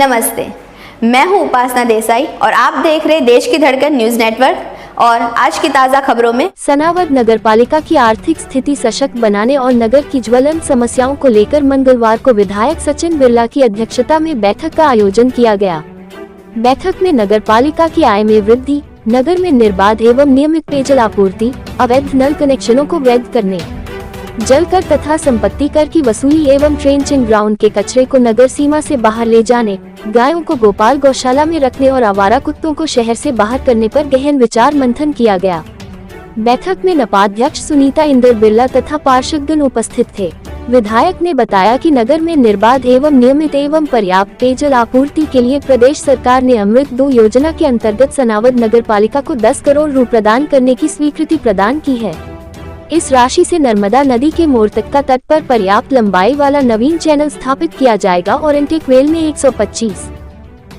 नमस्ते, मैं हूं उपासना देसाई और आप देख रहे देश की धड़कन न्यूज नेटवर्क। और आज की ताज़ा खबरों में सनावद नगर पालिका की आर्थिक स्थिति सशक्त बनाने और नगर की ज्वलंत समस्याओं को लेकर मंगलवार को विधायक सचिन बिरला की अध्यक्षता में बैठक का आयोजन किया गया। बैठक में नगर पालिका की आय में वृद्धि, नगर में निर्बाध एवं नियमित पेयजल आपूर्ति, अवैध नल कनेक्शनों को वैध करने, जल कर तथा संपत्ति कर की वसूली एवं ट्रेंचिंग ग्राउंड के कचरे को नगर सीमा से बाहर ले जाने, गायों को गोपाल गौशाला में रखने और आवारा कुत्तों को शहर से बाहर करने पर गहन विचार मंथन किया गया। बैठक में नपाध्यक्ष सुनीता इंदर बिरला तथा पार्षदगण उपस्थित थे। विधायक ने बताया कि नगर में निर्बाध एवं नियमित एवं पर्याप्त पेयजल आपूर्ति के लिए प्रदेश सरकार ने अमृत 2 योजना के अंतर्गत सनावद नगर पालिका को 10 करोड़ रु प्रदान करने की स्वीकृति प्रदान की है। इस राशि से नर्मदा नदी के मोरतक्का तट पर पर्याप्त लंबाई वाला नवीन चैनल स्थापित किया जाएगा और इंटेक वेल में 125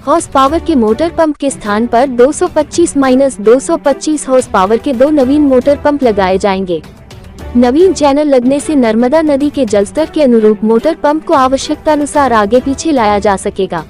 हॉर्स पावर के मोटर पंप के स्थान पर 225-225 हॉर्स पावर के 2 नवीन मोटर पंप लगाए जाएंगे। नवीन चैनल लगने से नर्मदा नदी के जलस्तर के अनुरूप मोटर पंप को आवश्यकतानुसार आगे पीछे लाया जा सकेगा।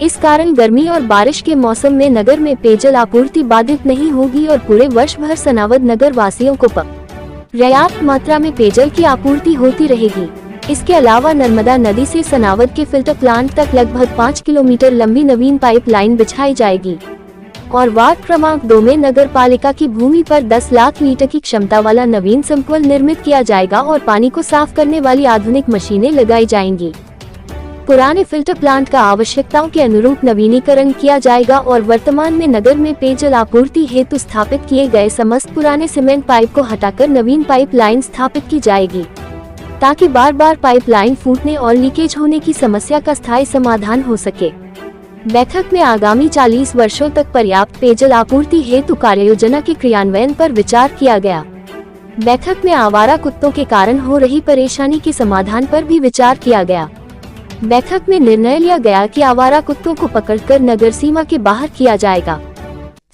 इस कारण गर्मी और बारिश के मौसम में नगर में पेयजल आपूर्ति बाधित नहीं होगी और पूरे वर्ष भर सनावद नगर वासियों को पर्याप्त मात्रा में पेयजल की आपूर्ति होती रहेगी। इसके अलावा नर्मदा नदी से सनावद के फिल्टर प्लांट तक लगभग 5 किलोमीटर लंबी नवीन पाइप लाइन बिछाई जाएगी और वार्ड क्रमांक 2 में नगर पालिका की भूमि पर 10 लाख लीटर की क्षमता वाला नवीन संकुल निर्मित किया जाएगा और पानी को साफ करने वाली आधुनिक मशीनें लगाई जाएंगी। पुराने फिल्टर प्लांट का आवश्यकताओं के अनुरूप नवीनीकरण किया जाएगा और वर्तमान में नगर में पेयजल आपूर्ति हेतु स्थापित किए गए समस्त पुराने सीमेंट पाइप को हटाकर नवीन पाइप लाइन स्थापित की जाएगी, ताकि बार बार पाइप लाइन फूटने और लीकेज होने की समस्या का स्थायी समाधान हो सके। बैठक में आगामी 40 वर्षों तक पर्याप्त पेयजल आपूर्ति हेतु कार्ययोजना के क्रियान्वयन पर विचार किया गया। बैठक में आवारा कुत्तों के कारण हो रही परेशानी के समाधान पर भी विचार किया गया। बैठक में निर्णय लिया गया कि आवारा कुत्तों को पकड़कर नगर सीमा के बाहर किया जाएगा।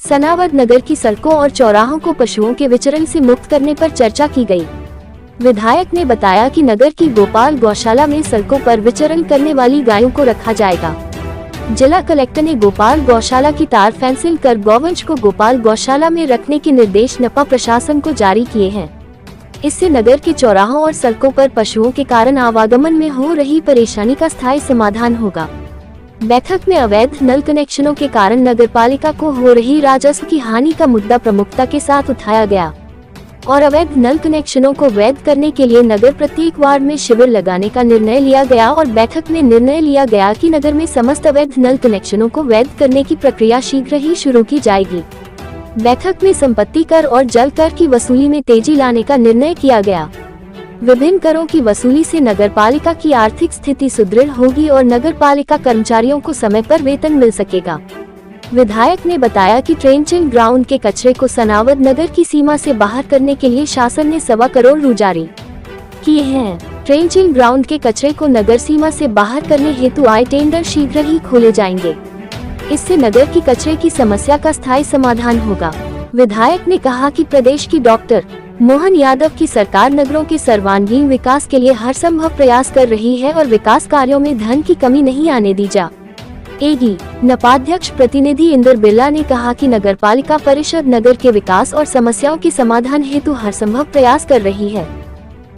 सनावद नगर की सड़कों और चौराहों को पशुओं के विचरण से मुक्त करने पर चर्चा की गई। विधायक ने बताया कि नगर की गोपाल गौशाला में सड़कों पर विचरण करने वाली गायों को रखा जाएगा। जिला कलेक्टर ने गोपाल गौशाला की तार फेंसिंग कर गौवंश को गोपाल गौशाला में रखने के निर्देश नपा प्रशासन को जारी किए हैं। इससे नगर के चौराहों और सड़कों पर पशुओं के कारण आवागमन में हो रही परेशानी का स्थायी समाधान होगा। बैठक में अवैध नल कनेक्शनों के कारण नगरपालिका को हो रही राजस्व की हानि का मुद्दा प्रमुखता के साथ उठाया गया और अवैध नल कनेक्शनों को वैध करने के लिए नगर प्रत्येक वार्ड में शिविर लगाने का निर्णय लिया गया और बैठक में निर्णय लिया गया कि नगर में समस्त अवैध नल कनेक्शनों को वैध करने की प्रक्रिया शीघ्र ही शुरू की जाएगी। बैठक में संपत्ति कर और जल कर की वसूली में तेजी लाने का निर्णय किया गया। विभिन्न करों की वसूली से नगरपालिका की आर्थिक स्थिति सुदृढ़ होगी और नगरपालिका कर्मचारियों को समय पर वेतन मिल सकेगा। विधायक ने बताया कि ट्रेंचिंग ग्राउंड के कचरे को सनावद नगर की सीमा से बाहर करने के लिए शासन ने 1.25 करोड़ रु जारी किए हैं। ट्रेंचिंग ग्राउंड के कचरे को नगर सीमा से बाहर करने हेतु आए टेंडर शीघ्र ही खोले जाएंगे। इससे नगर की कचरे की समस्या का स्थायी समाधान होगा। विधायक ने कहा कि प्रदेश की डॉक्टर मोहन यादव की सरकार नगरों के सर्वांगीण विकास के लिए हर संभव प्रयास कर रही है और विकास कार्यों में धन की कमी नहीं आने दी जाएगी। नपाध्यक्ष प्रतिनिधि इंदर बिरला ने कहा कि नगरपालिका परिषद नगर के विकास और समस्याओं के समाधान हेतु हर संभव प्रयास कर रही है।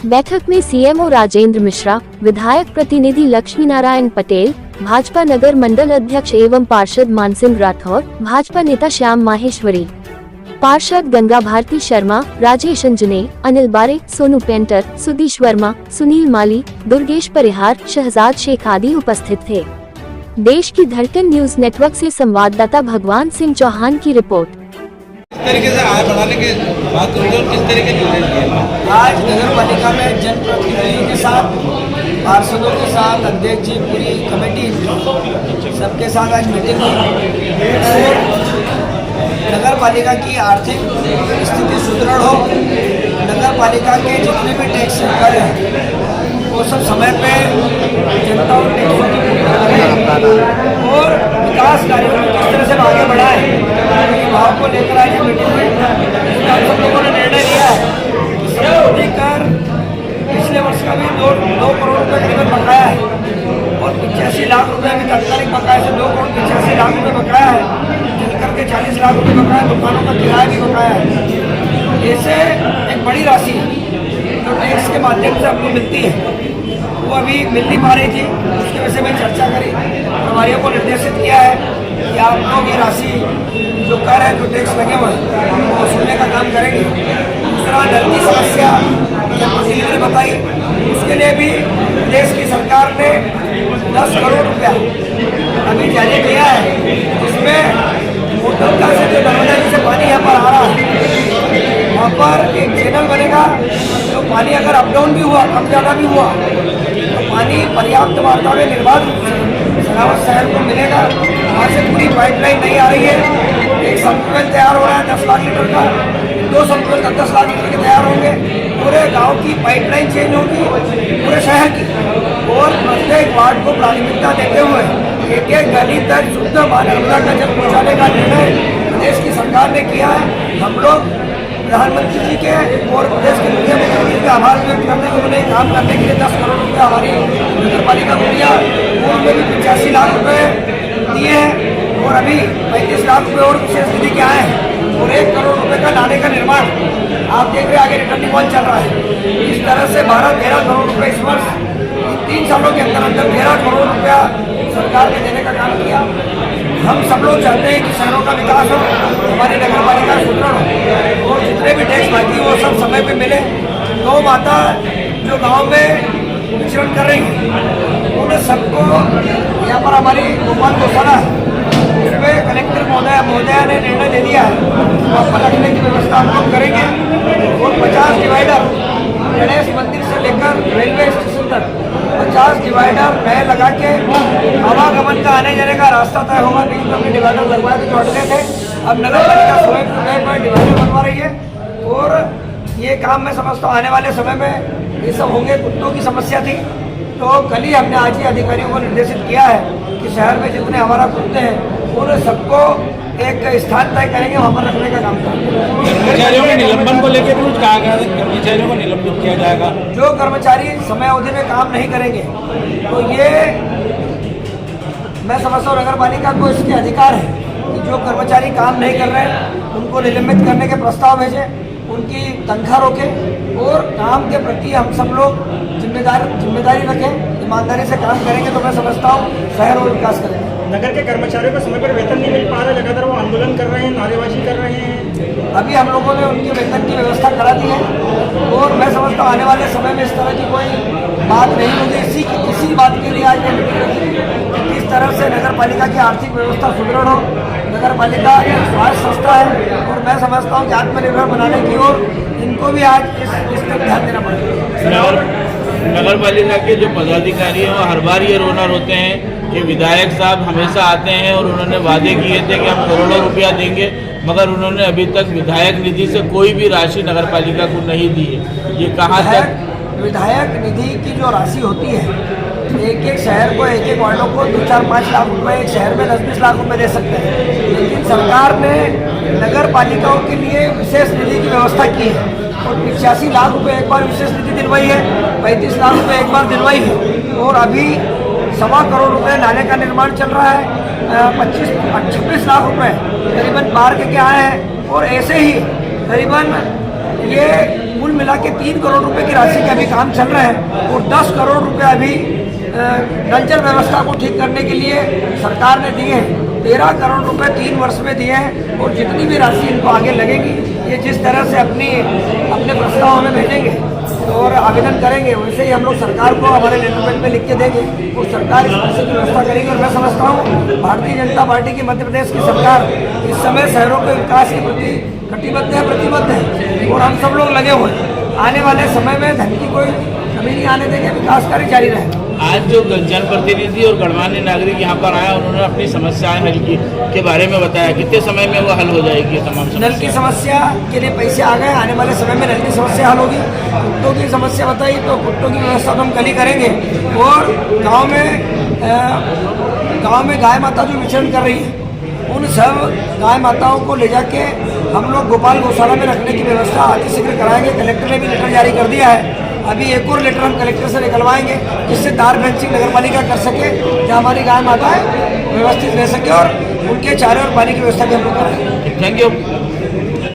बैठक में सीएमओ राजेंद्र मिश्रा, विधायक प्रतिनिधि लक्ष्मी नारायण पटेल, भाजपा नगर मंडल अध्यक्ष एवं पार्षद मानसिंह राठौर, भाजपा नेता श्याम माहेश्वरी, पार्षद गंगा भारती शर्मा, राजेश अंजने, अनिल बारे, सोनू पेंटर, सुदीश वर्मा, सुनील माली, दुर्गेश परिहार, शहजाद शेख आदि उपस्थित थे। देश की धड़कन न्यूज नेटवर्क से संवाददाता भगवान सिंह चौहान की रिपोर्ट। किस तरीके से आय बढ़ाने की बात करोगे और किस तरीके की आज नगर पालिका में जनप्रतिनिधियों के साथ, पार्षदों के साथ, अध्यक्ष जी, पूरी कमेटी, सबके साथ आज मीटिंग हुई और नगर पालिका की आर्थिक स्थिति सुदृढ़ हो, नगर पालिका के जितने भी टैक्स कर हैं वो सब समय पे जनता और टैक्सों की और विकास कार्यों में किस तरह से आगे बढ़ाए भाव को लेकर आज मीटिंग में सब लोगों ने निर्णय लिया है कि संपत्ति कर पिछले वर्ष का भी 2 करोड़ रुपये निकल बकाया है और और 85 लाख रुपए अभी तात्कालिक बकाया से 2 करोड़ 85 लाख रुपए बकाया है। जलकर के 40 लाख रुपए बकाया, दुकानों का किराया भी बकाया है। ऐसे एक बड़ी राशि जो टैक्स के माध्यम से हमको मिलती है वो अभी मिल नहीं पा रही थी। उसकी वजह से मैं चर्चा करी, प्रभारियों को निर्देशित किया है कि आप लोग ये राशि जो कर है, जो टैक्स लगे हुए हैं वो वसूलने का काम करेंगे। दूसरा, नल की समस्या प्रतिनिधि ने बताई, उसके लिए भी देश की सरकार ने 10 करोड़ रुपया अभी जारी किया है। इसमें मोटरका से जो नर्मदा जी से पानी यहाँ पर आ रहा है, वहाँ पर एक चैनल बनेगा। तो पानी अगर अप डाउन भी हुआ, कम ज़्यादा भी हुआ, तो पानी पर्याप्त मात्रा में निर्बाध रूप से सरावत शहर को मिलेगा। वहाँ से पूरी पाइपलाइन नहीं आ रही है। एक संकुल तैयार हो रहा है 10 लाख लीटर का, 2 संकुल 10 लाख लीटर के तैयार होंगे। पूरे गांव की पाइपलाइन चेंज होगी, पूरे शहर की, और प्रत्येक वार्ड को प्राथमिकता देते हुए एक गली तक शुद्ध नर्मदा का जल पहुँचाने का निर्णय प्रदेश की सरकार ने किया है। हम लोग प्रधानमंत्री जी के और प्रदेश के मुख्यमंत्री के आभार व्यक्त करने के लिए काम करने के लिए 10 करोड़ रुपया हमारी नगर पालिका को दिया। उनमें भी 85 लाख रुपए दिए हैं और अभी 35 लाख रुपए और विशेष निधि के आए हैं और 1 करोड़ रुपए का नाले का निर्माण आप देख रहे हैं, आगे रिटर्निंग वॉल चल रहा है। इस तरह से 12-13 करोड़ रुपए इस वर्ष 3 सालों के अंदर 13 करोड़ रुपया सरकार ने देने का काम किया। हम सब लोग चाहते हैं कि शहरों का विकास हो, हमारी नगर पालिका सुदृढ़ हो और जितने भी टैक्स बाकी वो सब समय पे मिले। गौ माता जो गांव में विचरण कर रही है, उन सबको यहाँ पर हमारी गोपाल गौशाला है, इसमें कलेक्टर महोदया ने निर्णय ले लिया है, वहाँ पर रखने की व्यवस्था हम लोग करेंगे। और 50 डिवाइडर गणेश मंदिर से लेकर रेलवे स्टेशन तक 50 डिवाइडर नए लगा के आवागमन का आने जाने का रास्ता तय होगा। नहीं तो हमने डिवाइडर लगवाए थे जो अटके थे, अब नगर पालिका स्वयं पर डिवाइडर बनवा रही है। और ये काम मैं समझता हूँ आने वाले समय में ये सब होंगे। कुत्तों की समस्या थी, तो कल ही हमने आज ही अधिकारियों को निर्देशित किया है कि शहर में जितने हमारा कुत्ते हैं उन सबको एक स्थान तय करेंगे, वहाँ पर रखने का काम करेंगे। कर्मचारियों के निलंबन को लेकर कुछ कहा गया, कर्मचारियों को निलंबित किया जाएगा। जो कर्मचारी समय अवधि में काम नहीं करेंगे तो ये मैं समझता हूँ नगर पालिका को इसके अधिकार है कि जो कर्मचारी काम नहीं कर रहे हैं उनको निलंबित करने के प्रस्ताव भेजें, उनकी तनख्वाह रोकें और काम के प्रति हम सब लोग जिम्मेदारी रखें, ईमानदारी से काम करेंगे तो मैं समझता हूँ शहर और विकास करेंगे। नगर के कर्मचारियों को समय पर वेतन नहीं मिल पा रहा है, लगातार वो आंदोलन कर रहे हैं, नारेबाजी कर रहे हैं। अभी हम लोगों ने उनके वेतन की व्यवस्था करा दी है और मैं समझता हूँ आने वाले समय में इस तरह की कोई बात नहीं होगी। इसी बात के लिए आज मैं मीटिंग रखी कि किस तरह से नगर पालिका की आर्थिक व्यवस्था सुदृढ़ हो। नगर पालिका एक स्वास्थ्य संस्था है और मैं समझता हूँ कि आत्मनिर्भर बनाने की ओर इनको भी आज इस पर ध्यान देना पड़ेगा। नगर पालिका के जो पदाधिकारी हैं वो हर बार ये रोना रोते हैं कि विधायक साहब हमेशा आते हैं और उन्होंने वादे किए थे कि हम करोड़ों रुपया देंगे, मगर उन्होंने अभी तक विधायक निधि से कोई भी राशि नगर पालिका को नहीं दी है। ये कहाँ तक विधायक निधि की जो राशि होती है, एक एक शहर को, एक एक वार्डों को 2-4-5 लाख रुपए, एक शहर में 10-20 लाख रुपए दे सकते हैं, लेकिन सरकार ने नगर पालिकाओं के लिए विशेष निधि की व्यवस्था की है और 85 लाख रुपए एक बार विशेष निधि दिलवाई है, 35 लाख रुपए एक बार दिलवाई है और अभी 1.25 करोड़ रुपए नाले का निर्माण चल रहा है। 26 लाख रुपए करीबन बाहर के आए हैं और ऐसे ही करीबन ये कुल मिला के 3 करोड़ रुपए की राशि का अभी काम चल रहा है और 10 करोड़ रुपए अभी नल जल व्यवस्था को ठीक करने के लिए सरकार ने दिए हैं। 13 करोड़ रुपए 3 वर्ष में दिए हैं और जितनी भी राशि इनको आगे लगेगी, ये जिस तरह से अपने प्रस्ताव हमें भेजेंगे और आवेदन करेंगे, वैसे ही हम लोग सरकार को हमारे लेटर में लिख के देंगे और सरकार इस पैसे की व्यवस्था करेगी। और मैं समझता हूँ भारतीय जनता पार्टी की मध्य प्रदेश की सरकार इस समय शहरों के विकास के प्रति कटिबद्ध है, प्रतिबद्ध है और हम सब लोग लगे हुए हैं। आने वाले समय में धन की कोई कमी नहीं आने देंगे, विकास कार्य जारी रहेगा। आज जो जनप्रतिनिधि और गणमान्य नागरिक यहाँ पर आया, उन्होंने अपनी समस्याएं हल की के बारे में बताया, कितने समय में वो हल हो जाएगी तमाम समस्या? नल की समस्या के लिए पैसे आ गए, आने वाले समय में नल की समस्या हल होगी। कुत्तों की समस्या बताई तो कुत्तों की व्यवस्था तो हम कल ही करेंगे और गाँव में गाय माता जो विचरण कर रही है उन सब गाय माताओं को ले जाके हम लोग गोपाल गौशाला में रखने की व्यवस्था अतिशीघ्र कराएंगे। कलेक्टर ने भी लेटर जारी कर दिया है अभी एक और लेटर हम कलेक्टर से निकलवाएंगे जिससे तार फेंसिंग नगर पालिका कर सके, जहाँ हमारी गाय माता है व्यवस्थित रह सके और उनके चारे और पानी की व्यवस्था भी हम लोग करें। Thank you.